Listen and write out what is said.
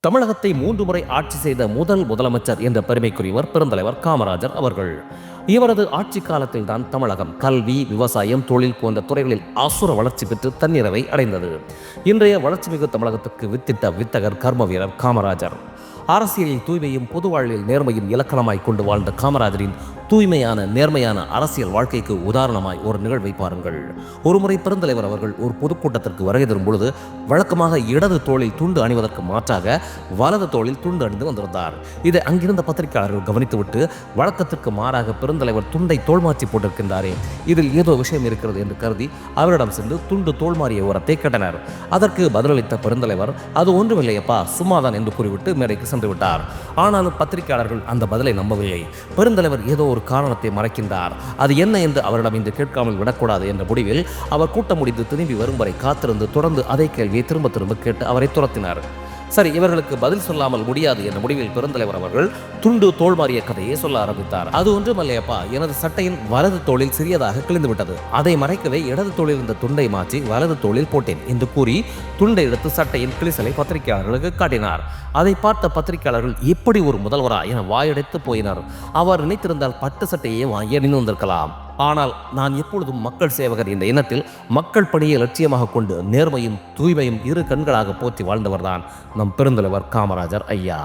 தமிழகத்தை 3 முறை ஆட்சி செய்த முதல் முதலமைச்சர் என்ற பெருமைக்குரியவர் பெருந்தலைவர் காமராஜர் அவர்கள். இவரது ஆட்சி காலத்தில் தான் தமிழகம் கல்வி, விவசாயம், தொழில் போன்ற துறைகளில் அசுர வளர்ச்சி பெற்று தன்னிறைவை அடைந்தது. இன்றைய வளர்ச்சிமிகு தமிழகத்துக்கு வித்திட்ட வித்தகர் கர்ம வீரர் காமராஜர். அரசியலில் தூய்மையும் பொது வாழ்வில் நேர்மையும் இலக்கணமாய் கொண்டு வாழ்ந்த காமராஜரின் தூய்மையான நேர்மையான அரசியல் வாழ்க்கைக்கு உதாரணமாய் ஒரு நிகழ்வை பாருங்கள். ஒருமுறை பெருந்தலைவர் அவர்கள் ஒரு பொதுக்கூட்டத்திற்கு வருகை தரும் பொழுது வழக்கமாக இடது தோளில் துண்டு அணிவதற்கு மாற்றாக வலது தோளில் துண்டு அணிந்து வந்திருந்தார். இதை அங்கிருந்த பத்திரிகையாளர்கள் கவனித்துவிட்டு வழக்கத்திற்கு மாறாக பெருந்தலைவர் துண்டை தோல்மாற்றி போட்டிருக்கின்றாரே, இதில் ஏதோ விஷயம் இருக்கிறது என்று கருதி அவரிடம் சென்று துண்டு தோல்மாறிய விவரத்தை கேட்டனர். அதற்கு பதிலளித்த பெருந்தலைவர், அது ஒன்றுமில்லையப்பா, சும்மாதான் என்று கூறிவிட்டு மேடைக்கு சென்று விட்டார். ஆனாலும் பத்திரிகையாளர்கள் அந்த பதிலை நம்பவில்லை. பெருந்தலைவர் ஏதோ ஒரு காரணத்தை மறைக்கின்றார், அது என்ன என்று அவரிடம் இன்று கேட்காமல் விடக்கூடாது என்ற முடிவில் அவர் கூட்டம் முடிந்து திரும்பி வரும் வரை காத்திருந்து தொடர்ந்து அதே கேள்வியை திரும்ப திரும்ப கேட்டு அவரை துரத்தினார். சரி, இவர்களுக்கு பதில் சொல்லாமல் முடியாது என்ற முடிவில் பெருந்தலைவர் அவர்கள் துண்டு தோல்மாறிய கதையை சொல்ல ஆரம்பித்தார். அது ஒன்றுமல்லையப்பா, எனது சட்டையின் வலது தோளில் சிறியதாக கிழிந்து விட்டது, அதை மறைக்கவே இடது தோளில் இருந்த துண்டை மாற்றி வலது தோளில் போட்டேன் என்று கூறி துண்டை எடுத்து சட்டையின் கிழிசலை பத்திரிகையாளர்களுக்கு காட்டினார். அதை பார்த்த பத்திரிகையாளர்கள் இப்படி ஒரு முதல்வரா என வாயடைத்து போயினர். அவர் நினைத்திருந்தால் பட்டு சட்டையே வாங்கி அணிந்து வந்திருக்கலாம். ஆனால் நான் எப்பொழுதும் மக்கள் சேவகர் என்ற எண்ணத்தில் மக்கள் பணியை லட்சியமாக கொண்டு நேர்மையும் தூய்மையும் இரு கண்களாக போற்றி வாழ்ந்தவர்தான் நம் பெருந்தலைவர் காமராஜர் ஐயா.